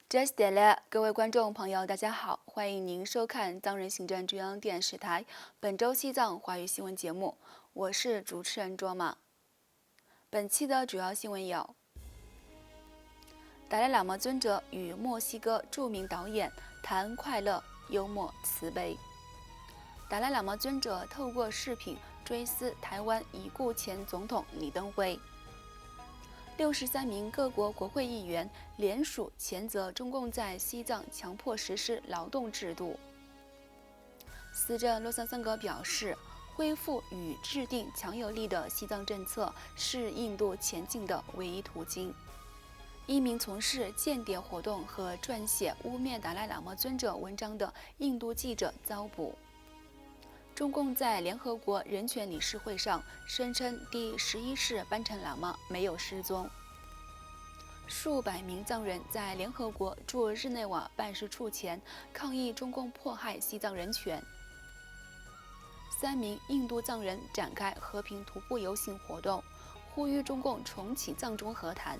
这是点了，各位观众朋友，大家好，欢迎您收看藏人行政中央电视台本周西藏华语新闻节目，我是主持人卓玛。本期的主要新闻有：达赖喇嘛尊者与墨西哥著名导演谈快乐、幽默、慈悲。达赖喇嘛尊者透过视频追思台湾已故前总统李登辉。63名各国国会议员联署谴责中共在西藏强迫实施劳动制度。司政洛桑桑格表示，恢复与制定强有力的西藏政策是印度前进的唯一途径。一名从事间谍活动和撰写污蔑达赖喇嘛尊者文章的印度记者遭捕。中共在联合国人权理事会上声称第11世班禅喇嘛没有失踪。数百名藏人在联合国驻日内瓦办事处前抗议中共迫害西藏人权。3名印度藏人展开和平徒步游行活动，呼吁中共重启藏中和谈。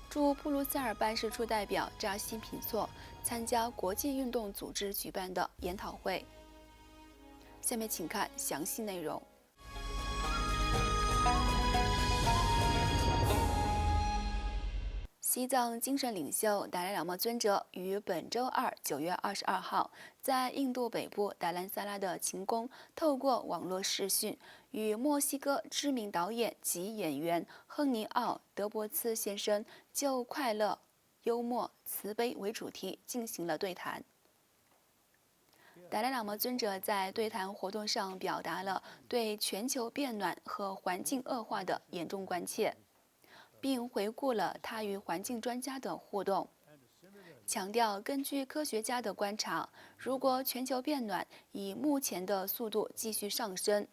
驻布鲁塞尔办事处代表扎西品措参加国际运动组织举办的研讨会。下面请看详细内容。西藏精神领袖达赖喇嘛尊者于本周二9月22号在印度北部达兰萨拉的勤宫，透过网络视讯，与墨西哥知名导演及演员亨尼奥·德伯茨先生就快乐、幽默、慈悲为主题进行了对谈。达赖喇嘛尊者在对谈活动上表达了对全球变暖和环境恶化的严重关切，并回顾了他与环境专家的互动，强调根据科学家的观察，如果全球变暖以目前的速度继续上升，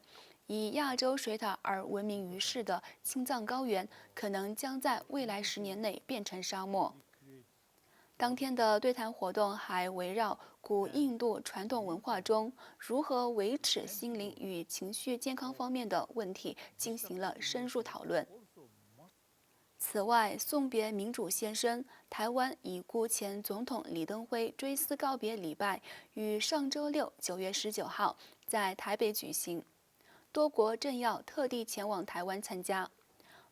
以亚洲水獭而闻名于世的青藏高原可能将在未来10年内变成沙漠。当天的对谈活动还围绕古印度传统文化中如何维持心灵与情绪健康方面的问题进行了深入讨论。此外，送别民主先生、台湾已故前总统李登辉追思告别礼拜于上周六9月19号在台北举行，多国政要特地前往台湾参加，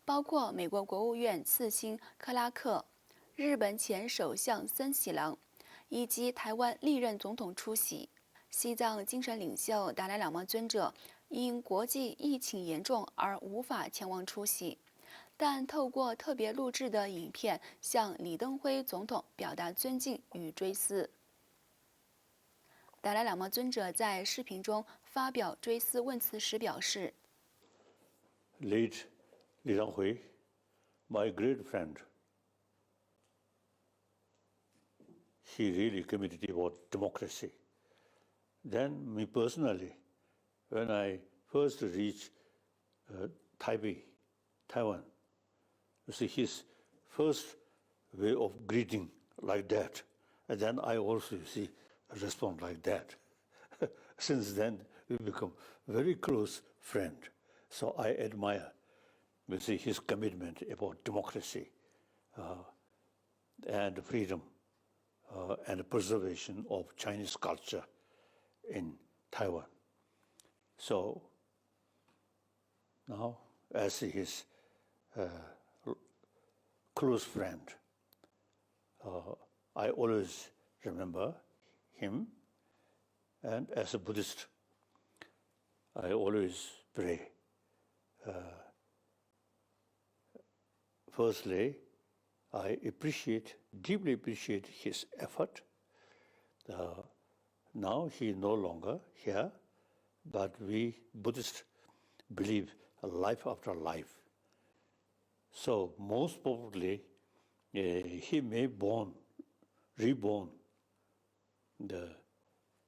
包括美国国务院次卿克拉克、日本前首相森喜朗以及台湾历任总统出席。西藏精神领袖达赖喇嘛尊者因国际疫情严重而无法前往出席，但透过特别录制的影片向李登辉总统表达尊敬与追思。达赖喇嘛尊者在视频中发表追思问词时表示 ：“Late Li Tenghui, my great friend, he really committed about democracy. Then me personally, when I first reached Taipei, Taiwan, you see his first way of greeting like that, and then I also see respond like that. Since then, we become very close friend. So I admire, you see, his commitment about democracy and freedom and preservation of Chinese culture in Taiwan. So now, as his close friend, I always remember him, and as a Buddhist, I always pray. Firstly, I deeply appreciate his effort. Now he is no longer here, but we Buddhists believe life after life. So most probably, he may reborn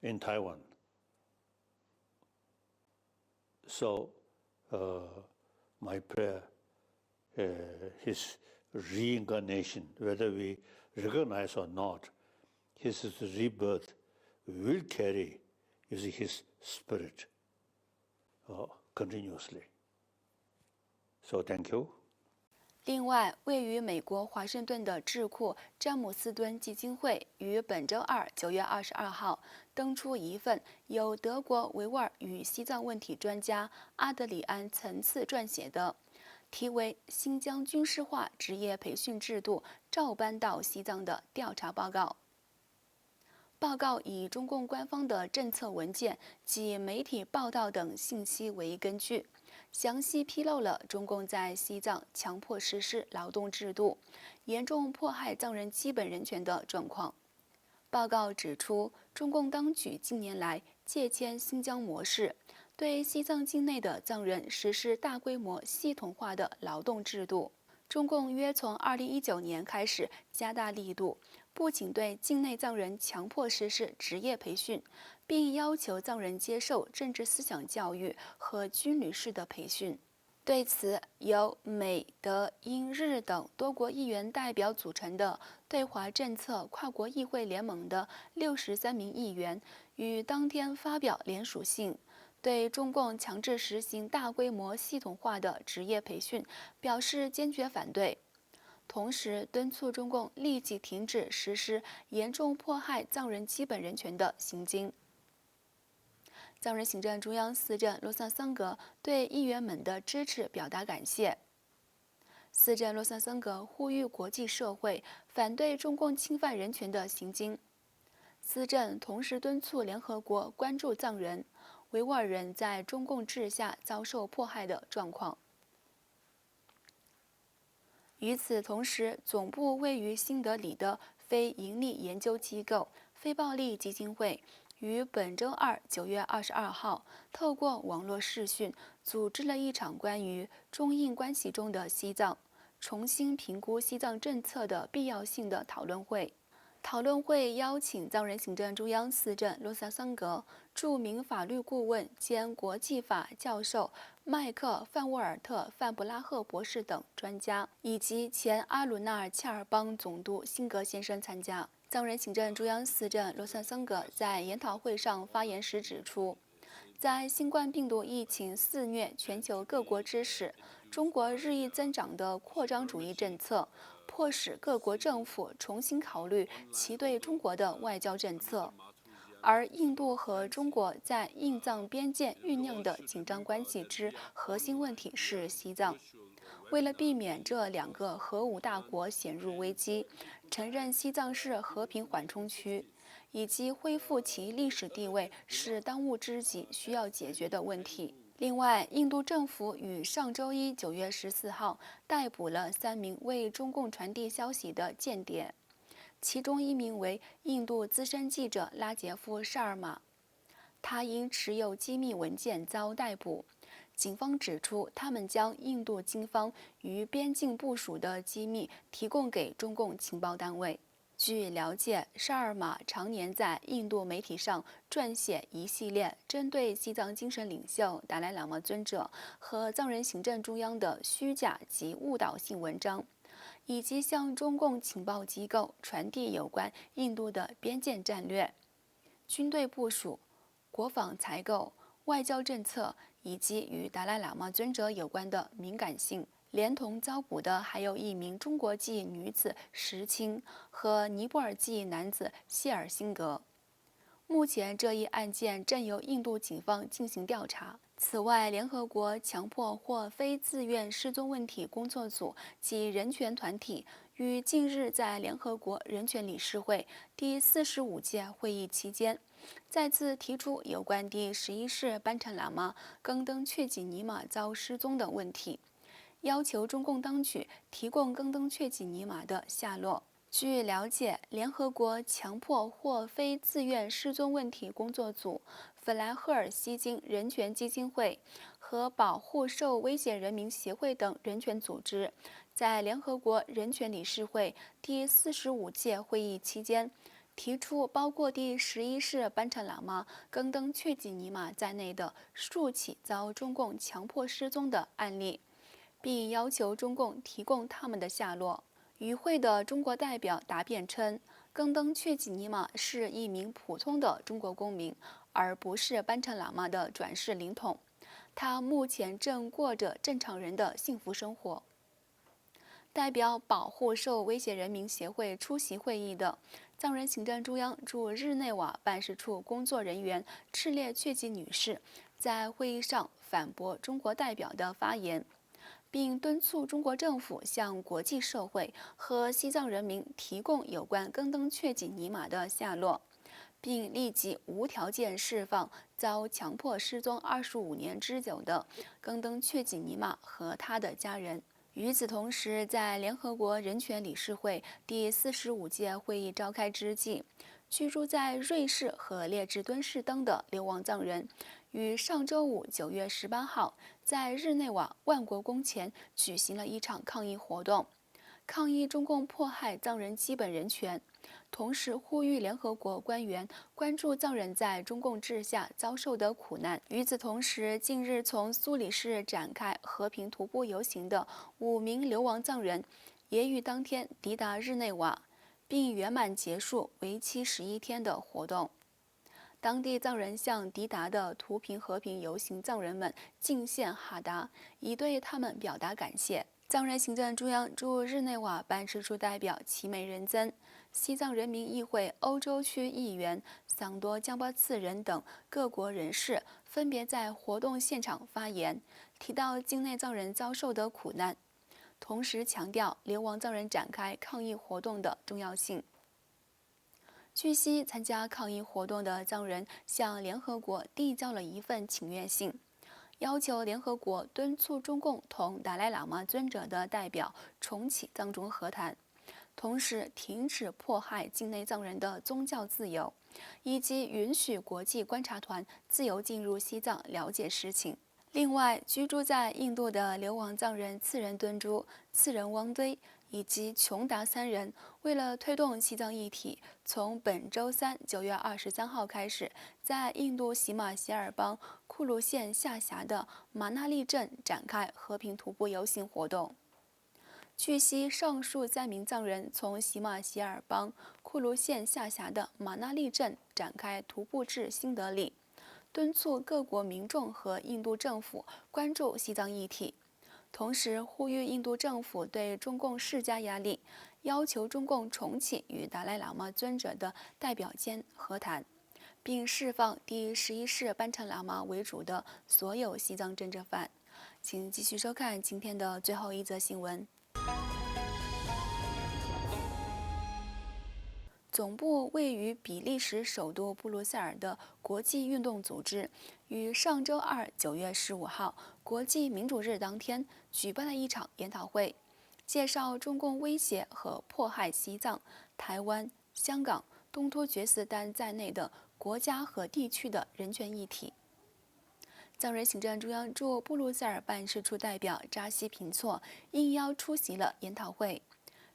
in Taiwan. So my prayer, his reincarnation, whether we recognize or not, his rebirth will carry, you see, his spirit continuously. So thank you. 另外，位于美国华盛顿的智库詹姆斯敦基金会于本周二9月22号登出一份由德国维吾尔与西藏问题专家阿德里安·岑次撰写的题为《新疆军事化职业培训制度照搬到西藏》的调查报告。报告以中共官方的政策文件及媒体报道等信息为根据，详细披露了中共在西藏强迫实施劳动制度、严重迫害藏人基本人权的状况。报告指出，中共当局近年来借鉴新疆模式，对西藏境内的藏人实施大规模系统化的劳动制度。中共约从2019年开始加大力度，不仅对境内藏人强迫实施职业培训，并要求藏人接受政治思想教育和军旅式的培训。对此，由美、德、英、日等多国议员代表组成的对华政策跨国议会联盟的63名议员于当天发表联署信，对中共强制实行大规模系统化的职业培训表示坚决反对，同时敦促中共立即停止实施严重迫害藏人基本人权的行径。藏人行政中央司政洛桑桑格对议员们的支持表达感谢。司政洛桑桑格呼吁国际社会反对中共侵犯人权的行径。司政同时敦促联合国关注藏人、维吾尔人在中共治下遭受迫害的状况。与此同时，总部位于新德里的非营利研究机构非暴力基金会于本周二9月22号透过网络视讯组织了一场关于中印关系中的西藏重新评估西藏政策的必要性的讨论会。讨论会邀请藏人行政中央司政洛萨桑格、著名法律顾问兼国际法教授麦克·范沃尔特·范布拉赫博士等专家，以及前阿鲁纳尔恰尔邦总督辛格先生参加。藏人行政中央司政洛萨桑格在研讨会上发言时指出，在新冠病毒疫情肆虐全球各国之时，中国日益增长的扩张主义政策迫使各国政府重新考虑其对中国的外交政策，而印度和中国在印藏边界酝酿的紧张关系之核心问题是西藏。为了避免这两个核武大国陷入危机，承认西藏是和平缓冲区，以及恢复其历史地位是当务之急需要解决的问题。另外，印度政府于上周一9月14号逮捕了3名为中共传递消息的间谍，其中一名为印度资深记者拉杰夫·沙尔玛，他因持有机密文件遭逮捕。警方指出，他们将印度军方于边境部署的机密提供给中共情报单位。据了解，沙尔玛常年在印度媒体上撰写一系列针对西藏精神领袖达赖喇嘛尊者和藏人行政中央的虚假及误导性文章，以及向中共情报机构传递有关印度的边界战略、军队部署、国防采购、外交政策以及与达赖喇嘛尊者有关的敏感性。连同遭捕的还有一名中国籍女子石青和尼泊尔籍男子谢尔辛格。目前这一案件正由印度警方进行调查。此外，联合国强迫或非自愿失踪问题工作组及人权团体于近日在联合国人权理事会第45届会议期间，再次提出有关第11世班禅喇嘛耿登却吉尼玛遭失踪的问题，要求中共当局提供耿登却吉尼玛的下落。据了解，联合国强迫或非自愿失踪问题工作组、弗兰赫尔希金人权基金会和保护受威胁人民协会等人权组织，在联合国人权理事会第45届会议期间，提出包括第11世班禅喇嘛耿登却吉尼玛在内的数起遭中共强迫失踪的案例，并要求中共提供他们的下落。与会的中国代表答辩称，耿登却吉尼玛是一名普通的中国公民，而不是班禅喇嘛的转世灵童。他目前正过着正常人的幸福生活。代表保护受威胁人民协会出席会议的藏人行政中央驻日内瓦办事处工作人员赤列确吉女士在会议上反驳中国代表的发言，并敦促中国政府向国际社会和西藏人民提供有关更登确吉尼玛的下落，并立即无条件释放遭强迫失踪25年之久的更登确吉尼玛和他的家人。与此同时，在联合国人权理事会第45届会议召开之际，居住在瑞士和列支敦士登的流亡藏人，于上周五9月18号在日内瓦万国宫前举行了一场抗议活动，抗议中共迫害藏人基本人权，同时呼吁联合国官员关注藏人在中共治下遭受的苦难。与此同时，近日从苏黎世展开和平徒步游行的5名流亡藏人，也于当天抵达日内瓦，并圆满结束为期11天的活动。当地藏人向抵达的图平和平游行藏人们敬献哈达，以对他们表达感谢。藏人行政中央驻日内瓦办事处代表齐美仁增、西藏人民议会欧洲区议员桑多江巴次仁等各国人士分别在活动现场发言，提到境内藏人遭受的苦难，同时强调流亡藏人展开抗议活动的重要性。据悉，参加抗议活动的藏人向联合国递交了一份请愿信，要求联合国敦促中共同达赖喇嘛尊者的代表重启藏中和谈，同时停止迫害境内藏人的宗教自由，以及允许国际观察团自由进入西藏了解实情。另外，居住在印度的流亡藏人次仁敦珠、次仁汪堆以及琼达3人，为了推动西藏议题，从本周三9月23号开始，在印度喜马偕尔邦库卢县下辖的马纳利镇展开和平徒步游行活动。据悉，上述3名藏人从喜马偕尔邦库卢县下辖的马纳利镇展开徒步至新德里，敦促各国民众和印度政府关注西藏议题，同时呼吁印度政府对中共施加压力，要求中共重启与达赖喇嘛尊者的代表间和谈，并释放第11世班禅喇嘛为主的所有西藏政治犯。请继续收看今天的最后一则新闻。总部位于比利时首都布鲁塞尔的国际运动组织，于上周二9月15号国际民主日当天举办了一场研讨会，介绍中共威胁和迫害西藏、台湾、香港、东突厥斯丹在内的国家和地区的人权议题。藏人行政中央驻布鲁塞尔办事处代表扎西平措应邀出席了研讨会，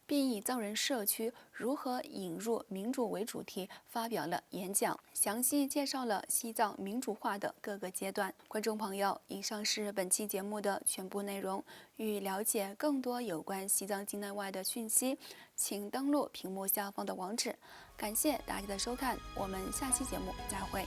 并以藏人社区如何引入民主为主题发表了演讲，详细介绍了西藏民主化的各个阶段。观众朋友，以上是本期节目的全部内容。欲了解更多有关西藏境内外的讯息，请登录屏幕下方的网址。感谢大家的收看，我们下期节目再会。